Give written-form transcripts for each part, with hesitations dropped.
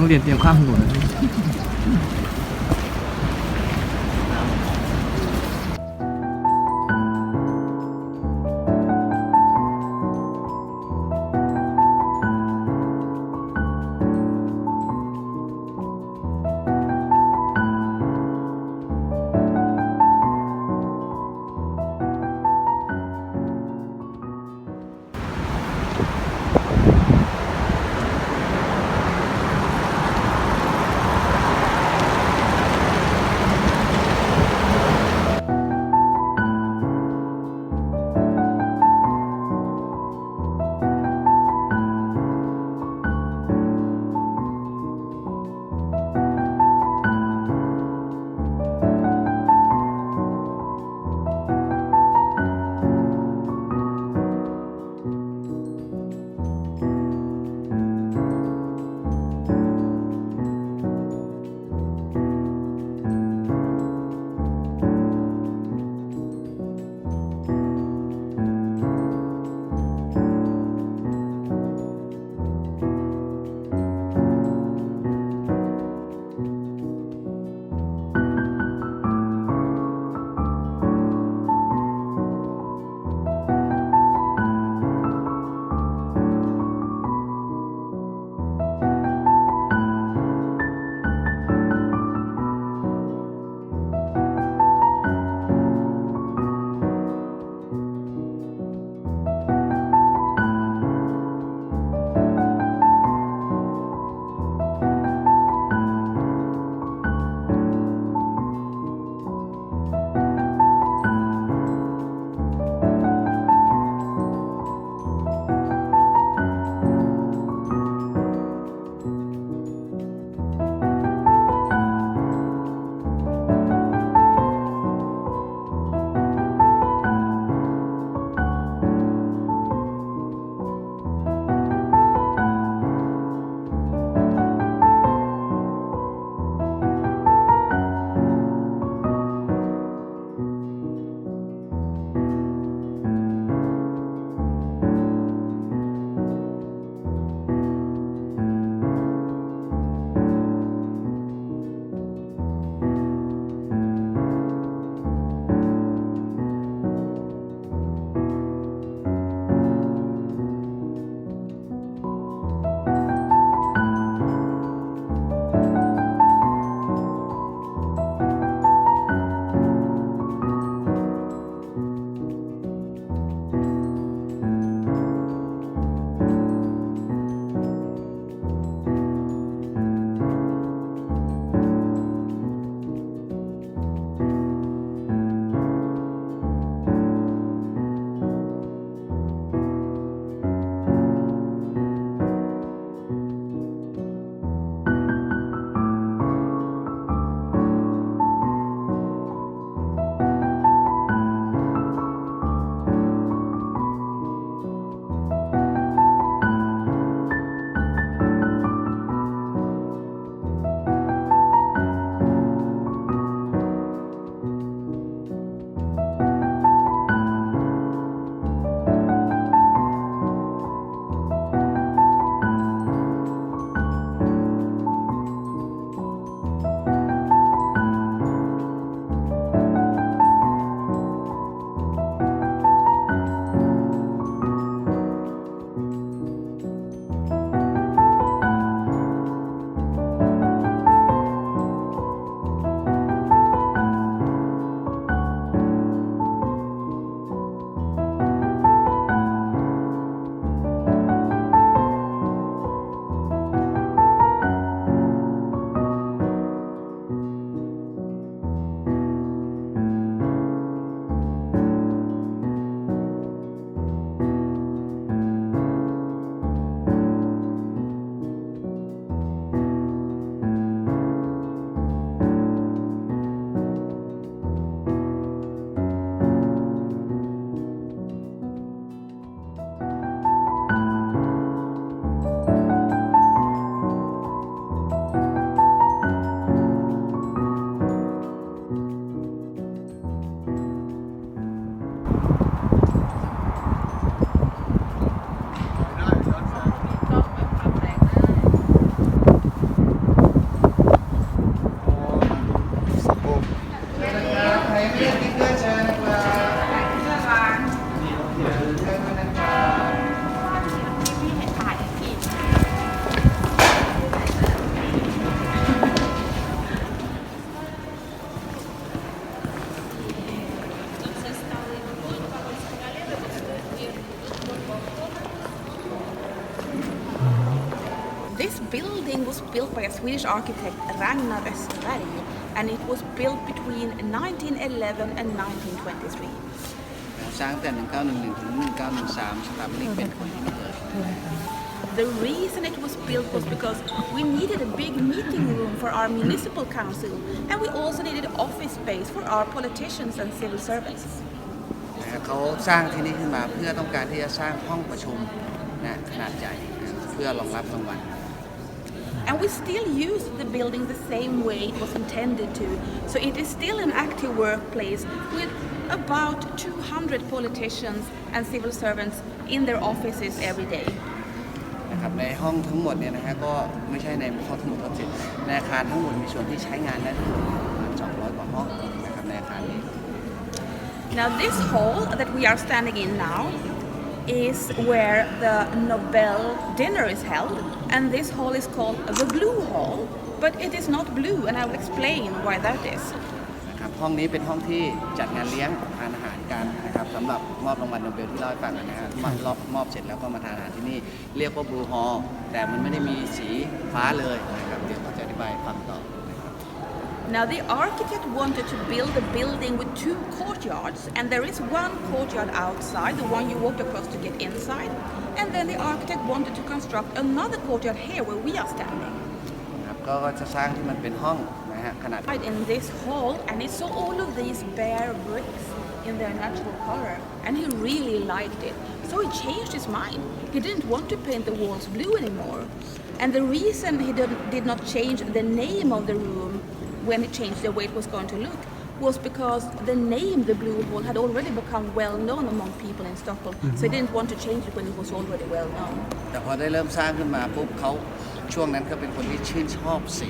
ต้องเรียนเตรียมข้ามถนนนะ This building was built by a Swedish architect, Ragnar Östberg, and it was built between 1911 and 1923. สร้างแต่ 1911 ถึง 1913 สถาปนิกเป็นคนที่นี่เลย The reason it was built was because we needed a big meeting room for our municipal council, and we also needed office space for our politicians and civil servants. เขาสร้างที่นี่ขึ้นมาเพื่อต้องการที่จะสร้างห้องประชุมนะขนาดใหญ่เพื่อรองรับรางวัล And we still use the building the same way it was intended to, so it is still an active workplace with about 200 politicians and civil servants in their offices every day. นะครับในห้องทั้งหมดเนี่ยนะฮะก็ไม่ใช่ในห้องทั้งหมดก็สิในอาคารทั้งหมดมีส่วนที่ใช้งานได้ทั้งหมดประมาณ200 กว่าห้องนะครับในอาคารนี้ Now this hall that we are standing in now is where the Nobel dinner is held, and this hall is called the Blue Hall, but it is not blue, and I will explain why that is. นะครับห้องนี้เป็นห้องที่จัดงานเลี้ยงทานอาหารกันนะครับสำหรับมอบรางวัลโนเบลที่เล่าให้ฟังนะฮะมอบเสร็จแล้วก็มาทานอาหารที่นี่เรียกว่า Blue Hall แต่มันไม่ได้มีสีฟ้าเลยนะครับเดี๋ยวเขาจะอธิบายฟังต่อ Now the architect wanted to build a building with two courtyards, and there is one courtyard outside, the one you walk across to get inside, and then the architect wanted to construct another courtyard here where we are standing. ครับก็จะสร้างที่มันเป็นห้องนะฮะขนาด In this hall, and he saw all of these bare bricks in their natural color, and he really liked it. So he changed his mind. He didn't want to paint the walls blue anymore, and the reason he did not change the name of the room when he changed the way it was going to look was because the name the Blue Hall had already become well known among people in Stockholm, so he didn't want to change it when it was already well known. แต่พอได้เริ่มสร้างขึ้นมาปุ๊บเขาช่วงนั้นเขาเป็นคนที่ชื่นชอบสี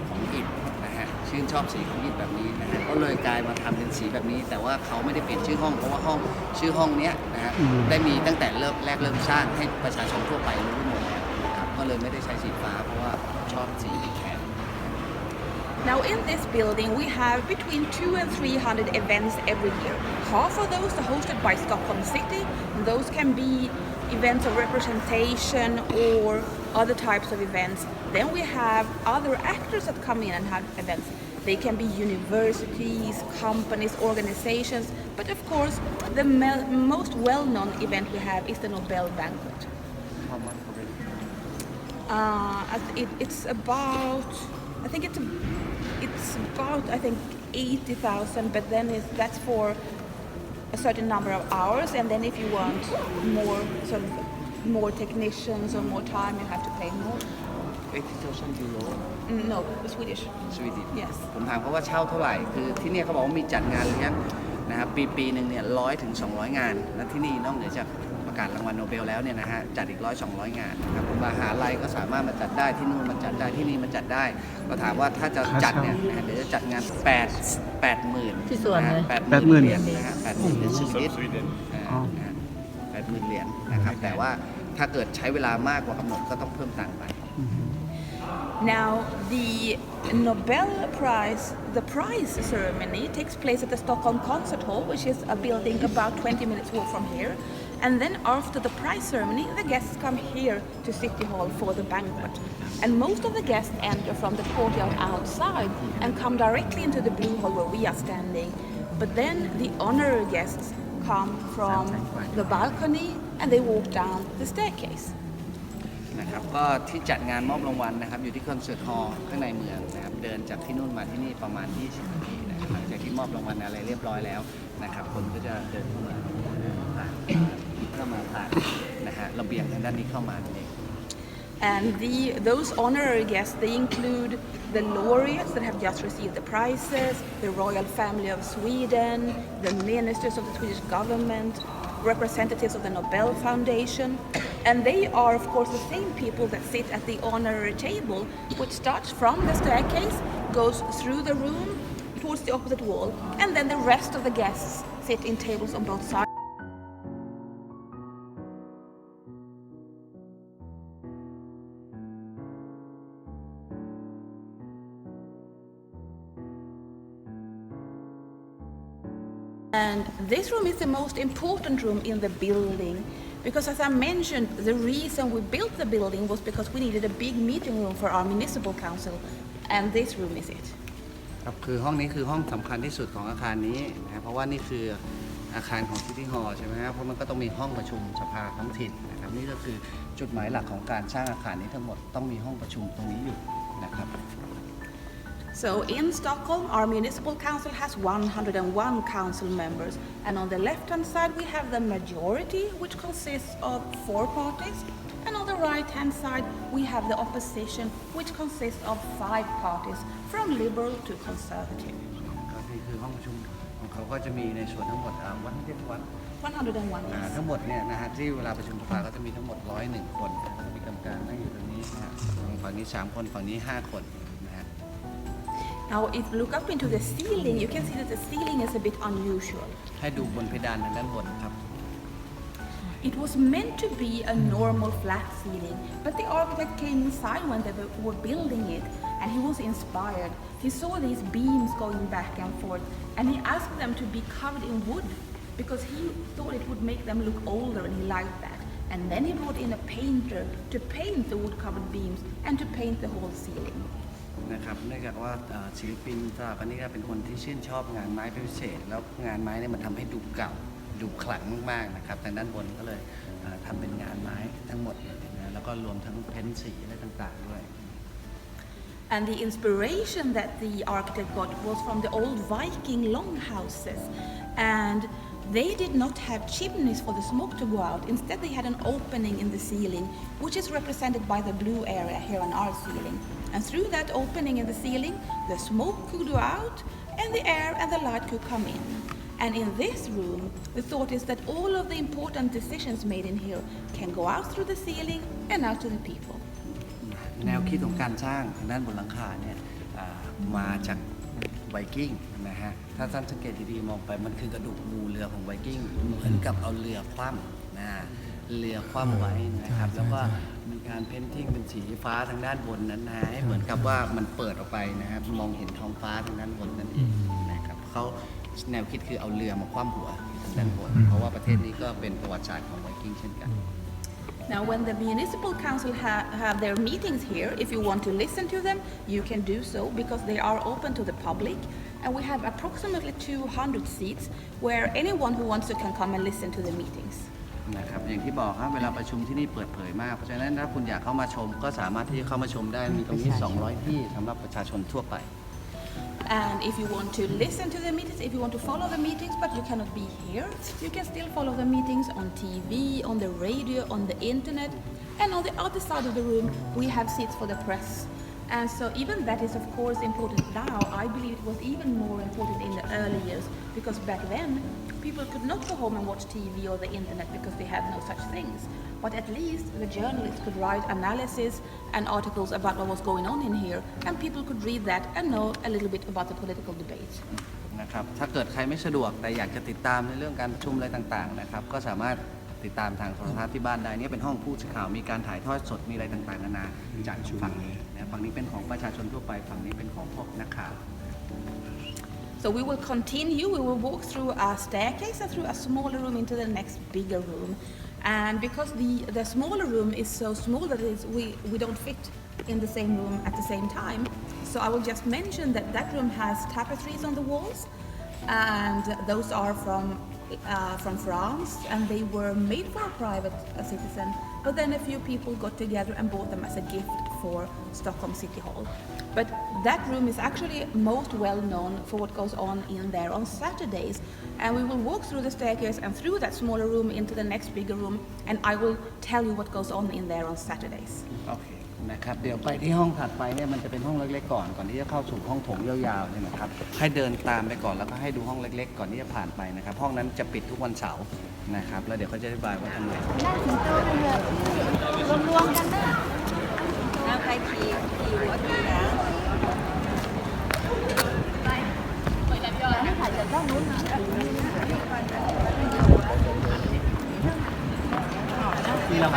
ของอิฐนะฮะชื่นชอบสีของอิฐแบบนี้นะฮะก็เลยกลายมาทำเป็นสีแบบนี้แต่ว่าเขาไม่ได้เปลี่ยนชื่อห้องเพราะว่าห้องชื่อห้องเนี้ยนะฮะได้มีตั้งแต่เริ่มสร้างให้ประชาชนทั่วไปรู้หมดแล้วนะครับก็เลยไม่ได้ใช้สีฟ้าเพราะว่าชอบสีแทนNow in this building we have between 200 and 300 events every year. Half of those are hosted by Stockholm City. Those can be events of representation or other types of events. Then we have other actors that come in and have events. They can be universities, companies, organizations, but of course the most well-known event we have is the Nobel banquet. It's about I think 80,000, but then that's for a certain number of hours, and then if you want more technicians or more time, you have to pay more. 80,000 euro No, Swedish. Yes. ผมถามเขาว่าเช่าเท่าไหร่คือที่เนี่ยเขาบอกว่ามีจัดงานเลี้ยงนะครับปีนึงเนี่ย100 ถึง 200 งานและที่นี่นอกเหนือจากประกาศรางวัลโนเบลแล้วเนี่ยนะฮะจัดอีก100-200 งานนะครับมหาลัยก็สามารถมาจัดได้ที่นู่นมาจัดได้ที่นี่มาจัดได้ก็ถามว่าถ้าจะจัดเนี่ยเดี๋ยวจะจัดงาน80,000ที่ส่วนเลย80,000 เหรียญนะฮะ80,000 เหรียญสวีเดน80,000 เหรียญนะครับแต่ว่าถ้าเกิดใช้เวลามากกว่ากำหนดก็ต้องเพิ่มตังค์ไป Now the Nobel Prize, the prize ceremony takes place at the Stockholm Concert Hall, which is a building about 20 minutes walk from here. And then after the prize ceremony, the guests come here to City Hall for the banquet. And most of the guests enter from the courtyard outside and come directly into the Blue Hall where we are standing. But then the honorary guests come from the balcony and they walk down the staircase. นะครับก็ที่จัดงานมอบรางวัลนะครับอยู่ที่คอนเสิร์ตฮอลล์ข้างในเมืองนะครับเดินจากที่นู่นมาที่นี่ประมาณ20 นาทีนะครับหลังจากที่มอบรางวัลอะไรเรียบร้อยแล้วนะครับคนก็จะเดินเข้ามาผ่านนะฮะระเบียงทางด้านนี้เข้ามาเอง And those honorary guests, they include the laureates that have just received the prizes, the royal family of Sweden, the ministers of the Swedish government, representatives of the Nobel Foundation, and they are of course the same people that sit at the honorary table, which starts from the staircase, goes through the room towards the opposite wall, and then the rest of the guests sit in tables on both sides. And this room is the most important room in the building Because as I mentioned, the reason we built the building was because we needed a big meeting room for our municipal council, and this room is it. ครับคือห้องนี้คือห้องสำคัญที่สุดของอาคารนี้นะเพราะว่านี่คืออาคารของซิตี้ฮอลล์ใช่ไหมครับเพราะมันก็ต้องมีห้องประชุมสภาท้องถิ่นนะครับนี่ก็คือจุดหมายหลักของการสร้างอาคารนี้ทั้งหมดต้องมีห้องประชุมตรงนี้อยู่นะครับ So in Stockholm, our municipal council has 101 council members, and on the left-hand side we have the majority, which consists of 4 parties, and on the right-hand side we have the opposition, which consists of 5 parties, from liberal to conservative. ก็คือห้องประชุมของเขาก็จะมีในส่วนทั้งหมด101 101 ทั้งหมดเนี่ยนะฮะที่เวลาประชุมสภาก็จะมีทั้งหมด101 คนนะมีกรรมการนั่งอยู่ตรงนี้นะฮะฝั่งนี้3 คนฝั่งนี้5 คนนะฮะ Now if you look up into the ceiling, you can see that the ceiling is a bit unusual. ให้ดูบนเพดานทางด้านบนครับ It was meant to be a normal flat ceiling, but the architect came inside when they were building it, and he was inspired. He saw these beams going back and forth, and he asked them to be covered in wood because he thought it would make them look older, and he liked that. And then he brought in a painter to paint the wood-covered beams and to paint the whole ceiling. นะครับเนื่องจากว่าศิลปินสถาปนิกเป็นคนที่ชื่นชอบงานไม้เป็นพิเศษแล้วงานไม้เนี่ยมันทำให้ดูเก่าดูขลังมากๆนะครับทางด้านบนก็เลยทำเป็นงานไม้ทั้งหมดนะแล้วก็รวมทั้งเพ้นสีอะไรต่างๆด้วย And the inspiration that the architect got was from the old Viking longhouses, and they did not have chimneys for the smoke to go out. Instead, they had an opening in the ceiling, which is represented by the blue area here on our ceiling. And through that opening in the ceiling, the smoke could go out, and the air and the light could come in. And in this room, the thought is that all of the important decisions made in here can go out through the ceiling and out to the people. แนวคิดของการสร้างทางด้านบนหลังคาเนี่ยมาจากไวกิ้งนะฮะถ้าท่านสังเกตดีๆมองไปมันคือกระดูกงูเรือของไวกิ้งเหมือนกับเอาเรือคว่ำนะเรือคว่ำไว้นะครับแล้วก็มีการเพ้นทิ้งเป็นสีฟ้าทางด้านบนนั้นนะให้เหมือนกับว่ามันเปิดออกไปนะครับมองเห็นท้องฟ้าทางด้านบนนั่นเองนะครับเขาแนวคิดคือเอาเรือมาคว่ำหัวทางด้านบนเพราะว่าประเทศนี้ก็เป็นประวัติศาสตร์ของไวกิ้งเช่นกัน Now, when the municipal council have their meetings here, if you want to listen to them, you can do so because they are open to the public. And we have approximately 200 seats where anyone who wants to can come and listen to the meetings. นะครับอย่างที่บอกครับเวลาประชุมที่นี่เปิดเผยมากเพราะฉะนั้นถ้าคุณอยากเข้ามาชมก็สามารถที่จะเข้ามาชมได้มีตรงนี้200ที่สำหรับประชาชนทั่วไป And if you want to listen to the meetings, if you want to follow the meetings but you cannot be here, you can still follow the meetings on TV, on the radio, on the internet, and on the other side of the room we have seats for the press. And so even that is of course important now. I believe it was even more important in the early years because back then people could not go home and watch TV or the internet because they had no such things. But at least the journalists could write analysis and articles about what was going on in here, and people could read that and know a little bit about the political debate. นะครับถ้าเกิดใครไม่สะดวกแต่อยากจะติดตามในเรื่องการประชุมอะไรต่างๆนะครับก็สามารถติดตามทางโทรทัศน์ที่บ้านได้นี่เป็นห้องผู้สื่อข่าวมีการถ่ายทอดสดมีอะไรต่างๆนานาจากฝั่งนี้นะฝั่งนี้เป็นของประชาชนทั่วไปฝั่งนี้เป็นของพวกนักข่าว So we will continue, we will walk through a staircase and through a smaller room into the next bigger room. And because the smaller room is so small that we don't fit in the same room at the same time. So I will just mention that that room has tapestries on the walls, and those are from France, and they were made for a private citizen. But then a few people got together and bought them as a gift for Stockholm City Hall. But that room is actually most well known for what goes on in there on Saturdays. And we will walk through the staircase and through that smaller room into the next bigger room, and I will tell you what goes on in there on Saturdays. โอเคนะครับเดี๋ยวไปที่ห้องถัดไปเนี่ยมันจะเป็นห้องเล็กๆก่อนที่จะเข้าสู่ห้องโถงยาวๆเนี่ยนะครับให้เดินตามไปก่อนแล้วก็ให้ดูห้องเล็กๆก่อนที่จะผ่านไปนะครับห้องนั้นจะปิดทุกวันเสาร์นะครับแล้วเดี๋ยวเขาจะอธิบายว่าทำไง ได้ถึงโตเลยรวมๆกันนะแล้วใครขี่หัวขี่หางไม่ถ่ายจากด้านนู้นนะที่เรา